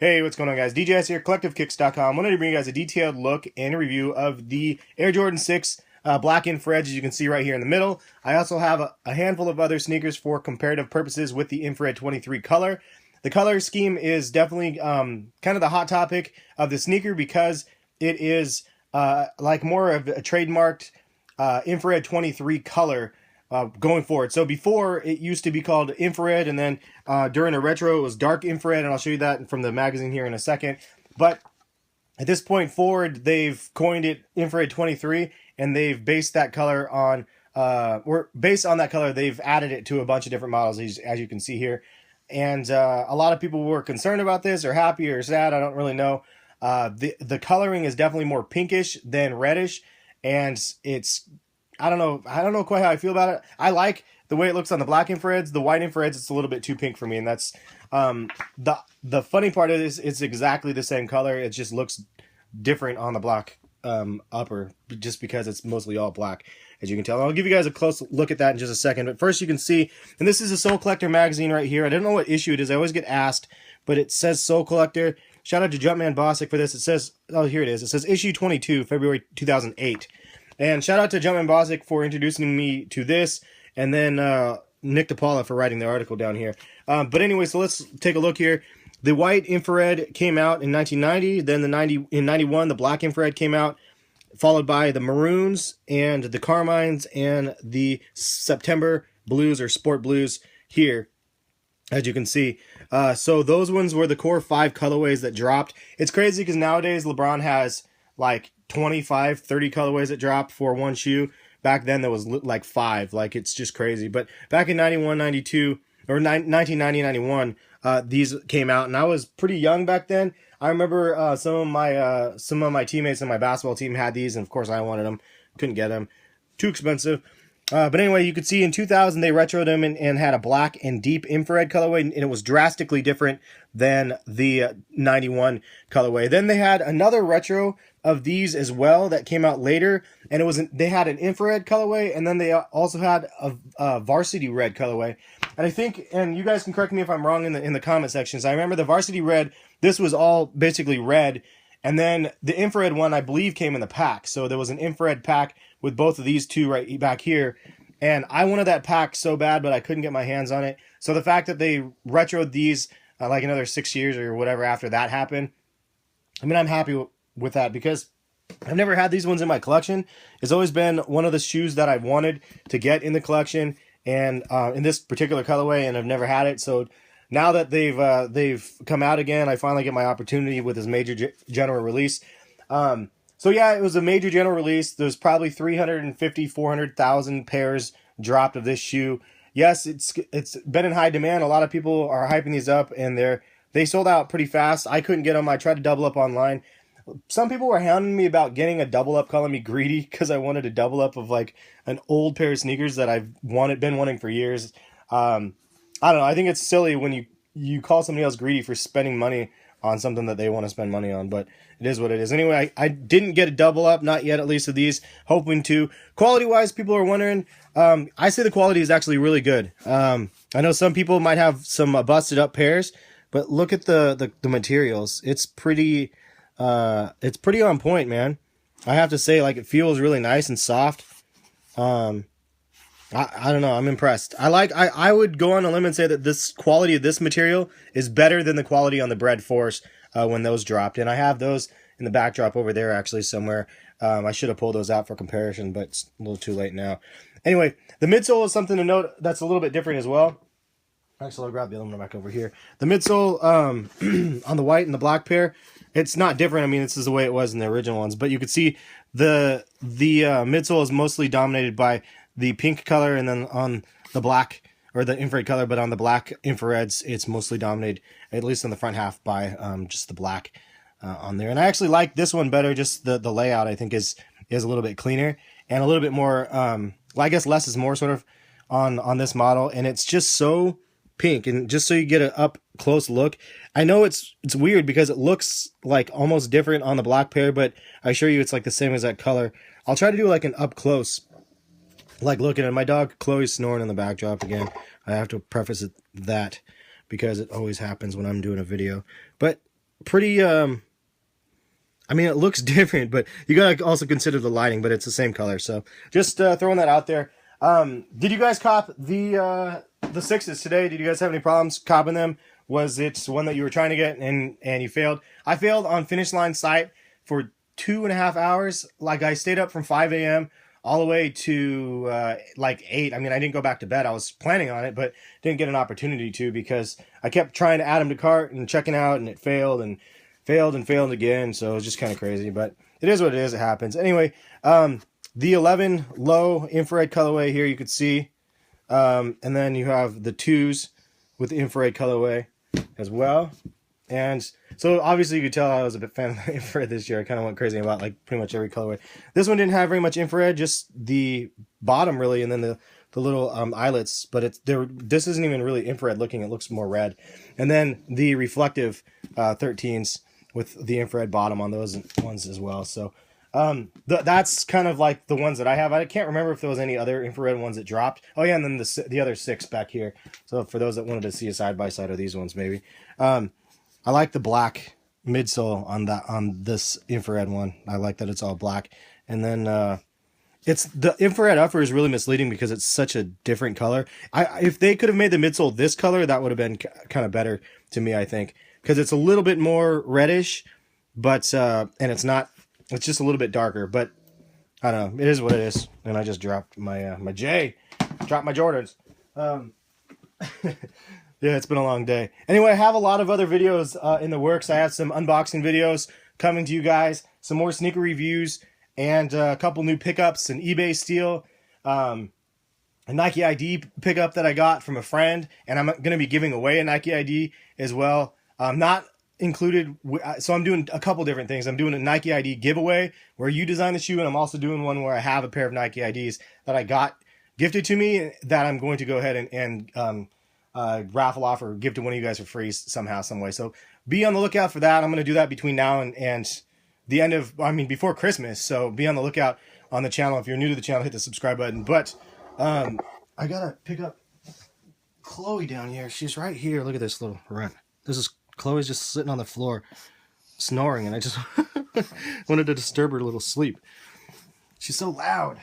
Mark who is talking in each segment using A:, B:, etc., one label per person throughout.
A: Hey, what's going on, guys? DJS here, CollectiveKicks.com. Wanted to bring you guys a detailed look and review of the Air Jordan 6 black infrareds, as you can see right here in the middle. I also have a handful of other sneakers for comparative purposes with the Infrared 23 color. The color scheme is definitely kind of the hot topic of the sneaker because it is like more of a trademarked Infrared 23 color going forward. So before, it used to be called infrared, and then during a retro it was dark infrared, and I'll show you that from the magazine here in a second. But at this point forward, they've coined it Infrared 23, and they've based that color on or based on that color, they've added it to a bunch of different models, as you can see here. And a lot of people were concerned about this, or happy or sad, I don't really know. The coloring is definitely more pinkish than reddish, and it's I don't know quite how I feel about it. I like the way it looks on the black infrareds. The white infrareds, it's a little bit too pink for me, and that's the funny part of this. It's exactly the same color. It just looks different on the black upper, just because it's mostly all black, as you can tell. I'll give you guys a close look at that in just a second. But first, you can see, and this is a Soul Collector magazine right here. I don't know what issue it is. I always get asked, but it says Soul Collector. Shout out to Jumpman Bosick for this. It says, oh, here it is. It says issue 22, February 2008. And shout out to Jumpman Bosick for introducing me to this, and then Nick DePaula for writing the article down here. But anyway, so let's take a look here. The white infrared came out in 1990. Then in 91, the black infrared came out, followed by the maroons and the carmines and the September blues or sport blues here, as you can see. So those ones were the core 5 colorways that dropped. It's crazy because nowadays LeBron has like 25, 30 colorways that drop for one shoe. Back then there was like 5. Like, it's just crazy. But back in 91, 92, or 1990, 91, these came out, and I was pretty young back then. I remember some of my teammates on my basketball team had these, and of course I wanted them. Couldn't get them. Too expensive. But anyway, you could see in 2000 they retroed them and had a black and deep infrared colorway, and it was drastically different than the 91 colorway. Then they had another retro of these as well that came out later, and they had an infrared colorway, and then they also had a varsity red colorway. And I think, and you guys can correct me if I'm wrong in the comment sections, I remember the varsity red, this was all basically red, and then the infrared one, I believe, came in the pack. So there was an infrared pack with both of these two right back here. And I wanted that pack so bad, but I couldn't get my hands on it. So the fact that they retroed these like another 6 years or whatever after that happened, I mean, I'm happy with that because I've never had these ones in my collection. It's always been one of the shoes that I've wanted to get in the collection, and in this particular colorway, and I've never had it. So now that they've come out again, I finally get my opportunity with this major general release. So yeah, it was a major general release. There's probably 350, 400,000 pairs dropped of this shoe. Yes, it's been in high demand. A lot of people are hyping these up, and they sold out pretty fast. I couldn't get them. I tried to double up online. Some people were hounding me about getting a double up, calling me greedy because I wanted a double up of like an old pair of sneakers that I've been wanting for years. I don't know. I think it's silly when you call somebody else greedy for spending money on something that they want to spend money on, but it is what it is. Anyway, I didn't get a double up, not yet, at least of these, hoping to. Quality-wise, people are wondering, I say the quality is actually really good. I know some people might have some busted up pairs, but look at the materials. It's pretty on point, man. I have to say, like, it feels really nice and soft. I don't know. I'm impressed. I would go on a limb and say that this quality of this material is better than the quality on the Bread Force when those dropped. And I have those in the backdrop over there actually somewhere. I should have pulled those out for comparison, but it's a little too late now. Anyway, the midsole is something to note that's a little bit different as well. Actually, I'll grab the aluminum back over here. The midsole on the white and the black pair, it's not different. I mean, this is the way it was in the original ones, but you could see the midsole is mostly dominated by the pink color, and then on the black, or the infrared color, but on the black infrareds, it's mostly dominated, at least in the front half, by just the black on there. And I actually like this one better. Just the layout, I think, is a little bit cleaner and a little bit more, well, I guess less is more sort of on this model. And it's just so pink, and just so you get an up close look. I know it's weird because it looks like almost different on the black pair, but I assure you it's like the same as that color. I'll try to do like an up close, like looking at my dog Chloe's snoring in the backdrop again. I have to preface that because it always happens when I'm doing a video. But pretty, I mean, it looks different, but you gotta also consider the lighting, but it's the same color. So just throwing that out there. Did you guys cop the sixes today? Did you guys have any problems copping them? Was it one that you were trying to get and you failed? I failed on Finish Line site for 2.5 hours. Like, I stayed up from 5 a.m. all the way to like 8. I mean, I didn't go back to bed. I was planning on it, but didn't get an opportunity to, because I kept trying to add them to cart and checking out, and it failed and failed again. So it was just kind of crazy, but it is what it is. It happens. Anyway, the 11 low infrared colorway here, you could see. And then you have the 2s with the infrared colorway as well. And so obviously you could tell I was a bit fan of the infrared this year. I kind of went crazy about like pretty much every colorway. This one didn't have very much infrared, just the bottom really, and then the little eyelets. But this isn't even really infrared looking. It looks more red. And then the reflective 13s with the infrared bottom on those ones as well. So that's kind of like the ones that I have. I can't remember if there was any other infrared ones that dropped. Oh yeah, and then the other 6 back here. So for those that wanted to see a side-by-side of these ones, maybe. I like the black midsole on this infrared one. I like that it's all black. And then it's the infrared upper is really misleading because it's such a different color. If they could have made the midsole this color, that would have been kind of better to me, I think, because it's a little bit more reddish, but and it's just a little bit darker. But I don't know, it is what it is. And I just dropped my my Jordans. Yeah, it's been a long day. Anyway, I have a lot of other videos in the works. I have some unboxing videos coming to you guys, some more sneaker reviews, and a couple new pickups, an eBay steal, a Nike ID pickup that I got from a friend, and I'm going to be giving away a Nike ID as well. Not included, so I'm doing a couple different things. I'm doing a Nike ID giveaway where you design the shoe, and I'm also doing one where I have a pair of Nike IDs that I got gifted to me that I'm going to go ahead and raffle off or give to one of you guys for free somehow, some way. So be on the lookout for that. I'm going to do that between now and the end of, before Christmas. So be on the lookout on the channel. If you're new to the channel, hit the subscribe button. But I gotta pick up Chloe down here. She's right here. Look at this little runt. Chloe's just sitting on the floor snoring, and I just wanted to disturb her little sleep. She's so loud.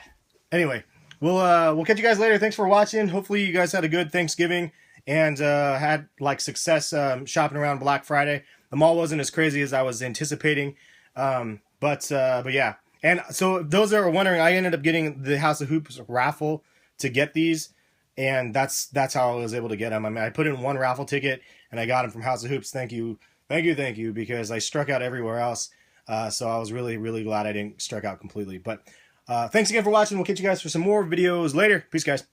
A: Anyway, we'll catch you guys later. Thanks for watching. Hopefully you guys had a good Thanksgiving and had like success shopping around Black Friday. The mall wasn't as crazy as I was anticipating, but yeah. And so those that are wondering, I ended up getting the House of Hoops raffle to get these, and that's how I was able to get them. I mean, I put in one raffle ticket and I got them from House of Hoops. Thank you, because I struck out everywhere else. So I was really, really glad I didn't strike out completely. But thanks again for watching. We'll catch you guys for some more videos later. Peace, guys.